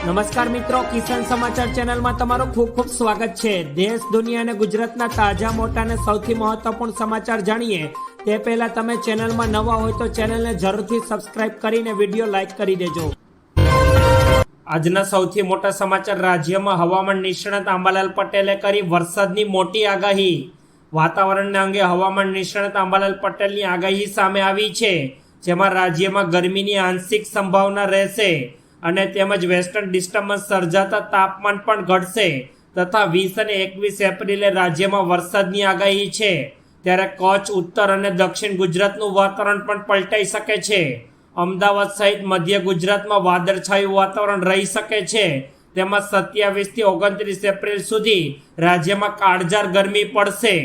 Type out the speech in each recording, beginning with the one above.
નમસ્કાર મિત્રો, કિસાન સમાચાર ચેનલમાં તમારું ખૂબ ખૂબ સ્વાગત છે। દેશ, દુનિયા અને ગુજરાતના તાજા, મોટા અને સૌથી મહત્વપૂર્ણ સમાચાર જાણીએ તે પહેલા તમે ચેનલમાં નવા હોય તો ચેનલને જરૂરથી સબસ્ક્રાઇબ કરીને વિડીયો લાઈક કરી દેજો। આજના સૌથી મોટા સમાચાર। રાજ્યમાં હવામાન નિષ્ણાત આંબાલાલ પટેલે કરી વરસાદની મોટી આગાહી। વાતાવરણના અંગે હવામાન નિષ્ણાત આંબાલાલ પટેલની આગાહી સામે આવી છે, જેમાં રાજ્યમાં ગરમીની આંશિક સંભાવના રહેશે અને તેમજ વેસ્ટર્ન ડિસ્ટર્બન્સ સર્જાતા તાપમાન પણ ઘટશે તથા 20 અને 21 એપ્રિલે રાજ્યમાં વરસાદની આગાહી છે। ત્યારે કચ્છ, ઉત્તર અને દક્ષિણ ગુજરાતનું વાતાવરણ પણ પલટાઈ શકે છે। અમદાવાદ સહિત મધ્ય ગુજરાતમાં વાદળછાયું વાતાવરણ રહી શકે છે। તેમાં 27 થી 29 એપ્રિલ સુધી રાજ્યમાં કાળઝાળ ગરમી પડશે।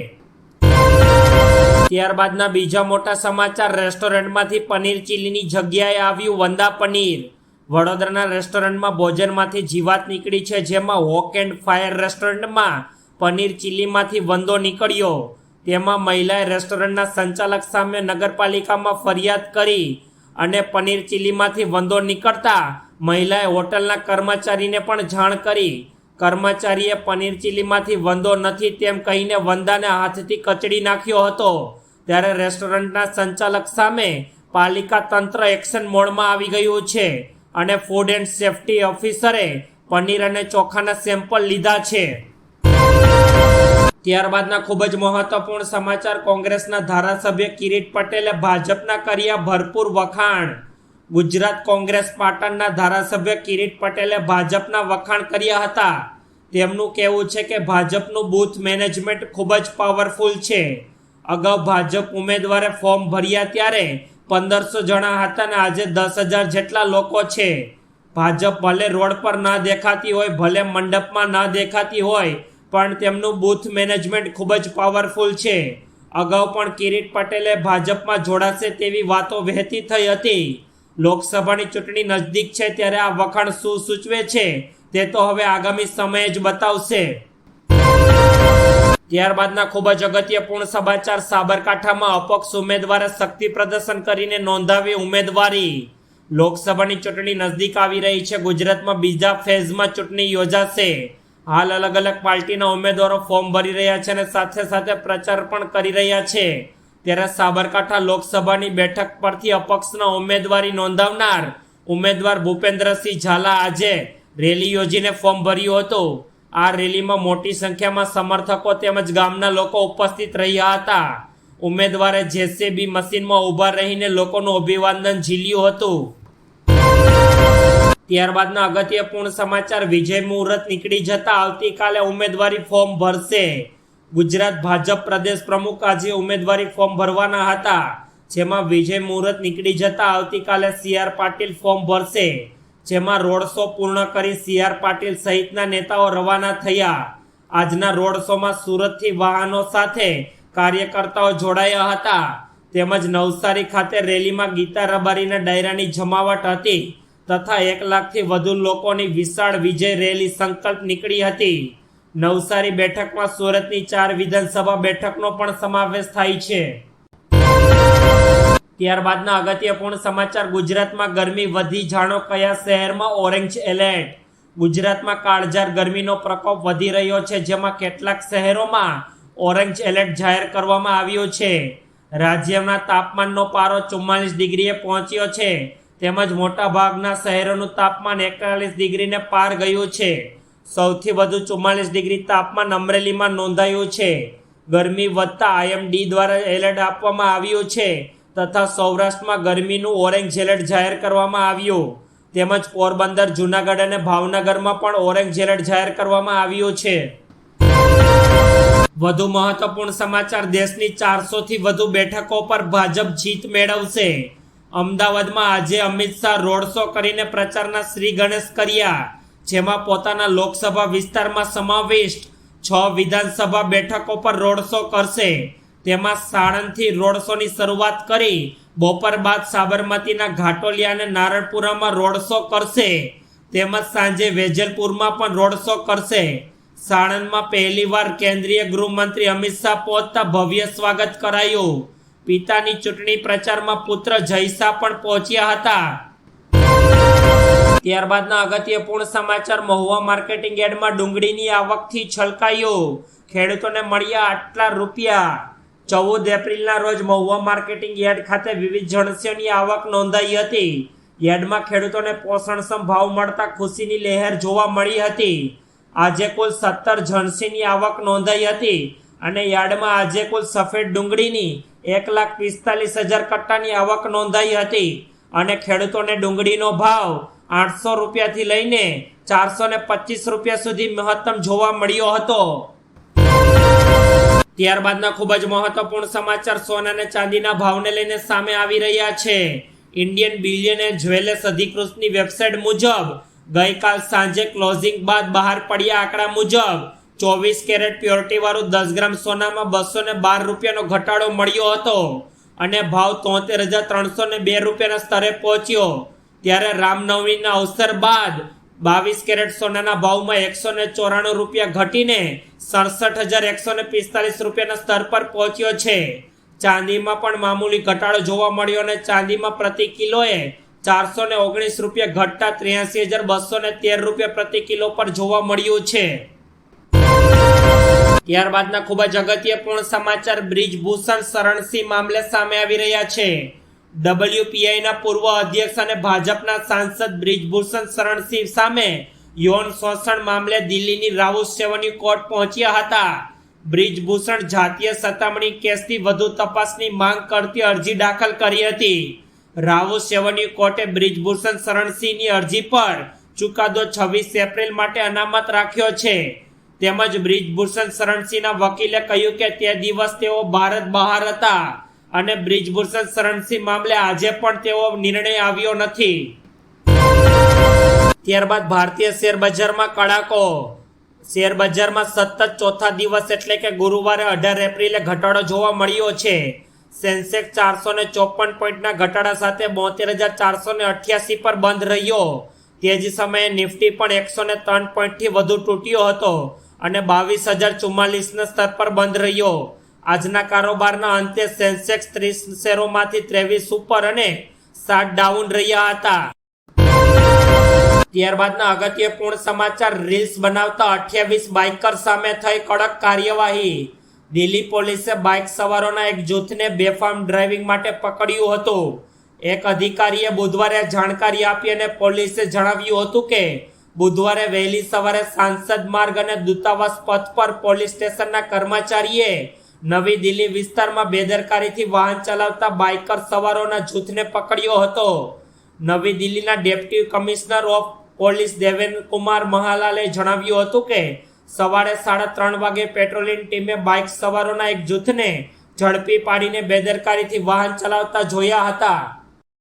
ત્યારબાદના બીજા મોટા સમાચાર। રેસ્ટોરન્ટમાંથી પનીર ચીલીની જગ્યાએ આવ્યું વંદા પનીર। વડોદરાના રેસ્ટોરન્ટમાં ભોજનમાંથી જીવાત નીકળી છે, જેમાં હોક એન્ડ ફાયર રેસ્ટોરન્ટમાં પનીર ચીલીમાંથી વંદો નીકળ્યો। તેમાં મહિલાએ રેસ્ટોરન્ટના સંચાલક સામે નગરપાલિકામાં ફરિયાદ કરી અને પનીર ચીલીમાંથી વંદો નીકળતા મહિલાએ હોટલના કર્મચારીને પણ જાણ કરી। કર્મચારીએ પનીર ચીલીમાંથી વંદો નથી તેમ કહીને વંદાને હાથથી કચડી નાખ્યો હતો। ત્યારે રેસ્ટોરન્ટના સંચાલક સામે પાલિકા તંત્ર એક્શન મોડમાં આવી ગયું છે અને ફૂડ એન્ડ સેફ્ટી ઓફિસરે પનીર અને ચોખાના સેમ્પલ લીધા છે। ત્યારબાદના ખૂબ જ મહત્વપૂર્ણ સમાચાર। કોંગ્રેસના ધારાસભ્ય કિરીટ પટેલે ભાજપના કર્યા ભરપૂર વખાણ। ગુજરાત કોંગ્રેસ પાટણના ધારાસભ્ય કિરીટ પટેલે ભાજપના વખાણ કર્યા હતા। તેમનું કહેવું છે કે ભાજપનું બૂથ મેનેજમેન્ટ ખૂબ જ પાવરફુલ છે। અગાઉ ભાજપ ઉમેદવારે ફોર્મ ભર્યા ત્યારે 1500 જણા હતા અને આજે 10,000 જેટલા લોકો છે। ભાજપ ભલે રોડ પર ના દેખાતી હોય, ભલે મંડપમાં ના દેખાતી હોય, પણ તેમનું બૂથ મેનેજમેન્ટ ખૂબ જ પાવરફુલ છે। અગાઉ પણ કિરીટ પટેલે ભાજપમાં જોડાશે તેવી વાતો વહેતી થઈ હતી। લોકસભાની ચૂંટણી નજદીક છે ત્યારે આ વખાણ શું સૂચવે છે તે તો હવે આગામી સમય જ બતાવશે। ત્યારબાદના ખૂબ જ અગત્યપૂર્ણ સમાચાર। સાબરકાંઠામાં અપક્ષ ઉમેદવારે શક્તિ પ્રદર્શન કરીને નોંધાવી ઉમેદવારી। લોકસભાની ચૂંટણી નજદીક આવી રહી છે। ગુજરાતમાં બીજા ફેઝમાં ચૂંટણી યોજાશે। હાલ અલગ અલગ પાર્ટીના ઉમેદવારો ફોર્મ ભરી રહ્યા છે અને સાથે સાથે પ્રચાર પણ કરી રહ્યા છે। ત્યારે સાબરકાંઠા લોકસભાની બેઠક પરથી અપક્ષના ઉમેદવારી નોંધાવનાર ઉમેદવાર ભૂપેન્દ્રસિંહ ઝાલા આજે રેલી યોજીને ફોર્મ ભર્યું હતું। આ રેલીમાં મોટી સંખ્યામાં સમર્થકો તેમજ ગામના લોકો ઉપસ્થિત રહ્યા હતા। ઉમેદવારે જેસીબી મશીનમાં ઊભા રહીને લોકોનું અભિવાદન ઝીલ્યું હતું। ત્યારબાદના અગત્યપૂર્ણ સમાચાર। વિજય મુહૂર્ત નીકળી જતા આવતીકાલે ઉમેદવારી ફોર્મ ભરશે। ગુજરાત ભાજપ પ્રદેશ પ્રમુખ આજે ઉમેદવારી ફોર્મ ભરવાના હતા, જેમાં વિજય મુહૂર્ત નીકળી જતા આવતીકાલે CR પાટીલ ફોર્મ ભરશે, જેમાં રોડ શો પૂર્ણ કરી CR પાટીલ સહિતના નેતાઓ રવાના થયા। આજના રોડ શોમાં સુરતથી વાહનો સાથે કાર્યકર્તાઓ જોડાયા હતા, તેમજ નવસારી ખાતે રેલીમાં ગીતા રબારીના ડાયરાની જમાવટ હતી તથા 1 લાખથી વધુ લોકોની વિશાળ વિજય રેલી સંકલ્પ નીકળી હતી। નવસારી બેઠકમાં સુરતની 4 વિધાનસભા બેઠકનો પણ સમાવેશ થાય છે। ત્યારબાદના અગત્યપૂર્ણ સમાચાર। ગુજરાતમાં ગરમી વધી, જાણો કયા શહેરમાં ઓરેન્જ એલર્ટ। ગુજરાતમાં કાળઝાળ ગરમીનો પ્રકોપ વધી રહ્યો છે, જેમાં કેટલાક શહેરોમાં ઓરેન્જ એલર્ટ જાહેર કરવામાં આવ્યો છે। રાજ્યના તાપમાનનો પારો 44 ડિગ્રીએ પહોંચ્યો છે, તેમજ મોટાભાગના શહેરોનું તાપમાન 41 ડિગ્રીને પાર ગયું છે। સૌથી વધુ 44 ડિગ્રી તાપમાન અમરેલીમાં નોંધાયું છે। ગરમી વધતા IMD દ્વારા એલર્ટ આપવામાં આવ્યું છે તથા સૌરાષ્ટ્રમાં ગરમીનું ઓરેન્જ એલર્ટ જાહેર કરવામાં આવ્યું, તેમજ પોરબંદર, જૂનાગઢ અને ભાવનગરમાં પણ ઓરેન્જ એલર્ટ જાહેર કરવામાં આવ્યું છે। વધુ મહત્વપૂર્ણ સમાચાર। દેશની 400થી વધુ બેઠકો પર ભાજપ જીત મેળવશે। અમદાવાદમાં આજે અમિત શાહ રોડ શો કરીને પ્રચારના શ્રી ગણેશ કર્યા, જેમાં પોતાના લોકસભા વિસ્તારમાં સમાવિષ્ટ 6 વિધાનસભા બેઠકો પર રોડ શો કરશે। તેમાં સાણંદથી રોડ શોની શરૂઆત કરી બપોર બાદ સાબરમતીના ઘાટોલિયા અને નારણપુરામાં રોડ શો કરશે, તેમજ સાંજે વેજલપુરમાં પણ રોડ શો કરશે। સાણંદમાં પહેલીવાર કેન્દ્રીય ગૃહમંત્રી અમિત શાહ પહોંચતા ભવ્ય સ્વાગત કરાયું। પિતાની ચૂંટણી પ્રચારમાં પુત્ર જય શાહ પણ પહોંચ્યા હતા। ત્યારબાદના અગત્યપૂર્ણ સમાચાર, મહુવા માર્કેટિંગ યાર્ડમાં ડુંગળીની આવકથી છલકાયું, ખેડૂતોને મળ્યા આટલા રૂપિયા। 14 એપ્રિલના રોજ મહુવા માર્કેટિંગ યાર્ડ ખાતે વિવિધ જણસીઓની આવક નોંધાઈ હતી। યાર્ડમાં ખેડૂતોને પોષણક્ષમ ભાવ મળતા ખુશીની લહેર જોવા મળી હતી। આજે કુલ 17 જણસીની આવક નોંધાઈ હતી અને યાર્ડમાં આજે કુલ સફેદ ડુંગળીની 1,45,000 કટ્ટાની આવક નોંધાઈ હતી અને ખેડૂતોને ડુંગળીનો ભાવ 800 રૂપિયાથી લઈને 425 રૂપિયા સુધી મહત્તમ જોવા મળ્યો હતો। ત્યારબાદના ખૂબ જ મહત્વપૂર્ણ સમાચાર, સોના અને ચાંદીના ભાવને લઈને સામે આવી રહ્યા છે। ઇન્ડિયન બિલિયન એન્ડ જ્વેલર્સ અધિકૃતની વેબસાઇટ મુજબ ગઈકાલ સાંજે ક્લોઝિંગ બાદ બહાર પડ્યા આંકડા મુજબ 24 કેરેટ પ્યોરિટી વાળું 10 ગ્રામ સોનામાં 212 રૂપિયાનો ઘટાડો મળ્યો હતો અને ભાવ 73,302 રૂપિયાના સ્તરે પહોંચ્યો। ત્યારે રામનવમીના અવસર બાદ 22 કેરેટ સોનાના ભાવમાં 194 રૂપિયા ઘટીને 67,145 રૂપિયાના સ્તર પર પહોંચ્યો છે। ચાંદીમાં પણ મામૂલી ઘટાડો જોવા મળ્યો અને ચાંદીમાં પ્રતિ કિલોએ 419 રૂપિયા ઘટતા 83,213 રૂપિયા પ્રતિ કિલો પર જોવા મળ્યું છે। ત્યારબાદના ખૂબ જ અગત્યપૂર્ણ સમાચાર, બ્રિજભૂષણ શરણસિંહ મામલે સામે આવી રહ્યા છે। WPIના પૂર્વ અધ્યક્ષ અને ભાજપના સાંસદ બ્રિજભૂષણ શરણસિંહ સામે યૌન શોષણ મામલે દિલ્હીની રાઉસ એવન્યુ કોર્ટ પહોંચ્યા હતા। બ્રિજભૂષણ જાતીય સતામણી કેસની વધુ તપાસની માંગ કરતી અરજી દાખલ કરી હતી। રાઉસ એવન્યુ કોર્ટે બ્રિજભૂષણ શરણસિંહની અરજી પર ચુકાદો 26 એપ્રિલ માટે અનામત રાખ્યો છે। તેમજ બ્રિજભૂષણ શરણસિંહના વકીલે કહ્યું કે તે દિવસ તેઓ ભારત બહાર હતા અને બ્રિજભૂષણ શરણસિંહ મામલે આજે પણ તેઓ નિર્ણય આવ્યો નથી। ત્યારબાદ ભારતીય શેર બજારમાં કડાકો, શેર બજારમાં સતત ચોથા દિવસ એટલે કે ગુરુવારે 18 એપ્રિલે ઘટાડો જોવા મળ્યો છે। સેન્સેક્સ 454 પોઈન્ટના ઘટાડા સાથે 72,488 પર બંધ રહ્યો। તે જ સમયે નિફ્ટી પણ 103 પોઈન્ટથી વધુ તૂટ્યો હતો અને 22,044ના સ્તર પર બંધ રહ્યો। આજના કારોબારના અંતે સેન્સેક્સ 30 શેરોમાંથી 23 ઉપર અને 7 ડાઉન રહ્યા હતા। ત્યારબાદના અગત્યપૂર્ણ સમાચાર, રીલ્સ બનાવતા 28 બાઇકર સામે થઈ કડક કાર્યવાહી। દિલ્હી પોલીસે બાઇક સવારોના એક જૂથને બેફામ ડ્રાઇવિંગ માટે પકડ્યું હતું। એક અધિકારીએ બુધવારે જાણકારી આપી અને પોલીસે જણાવ્યું હતું કે બુધવારે વહેલી સવારે સાંસદ માર્ગ અને દૂતાવાસ પથ પર પોલીસ સ્ટેશનના કર્મચારીએ નવી દિલ્હી વિસ્તારમાં બેદરકારીથી વાહન ચલાવતા બાઇકર સવારોના જૂથને પકડ્યો હતો। નવી દિલ્હીના deputy commissioner of police Devendra Kumar મહાલાલે જણાવ્યું હતું કે સવારે 3:30 વાગે પેટ્રોલિંગ ટીમે બાઇક સવારોના એક જૂથને ઝડપી પાડીને બેદરકારીથી વાહન ચલાવતા જોયા હતા।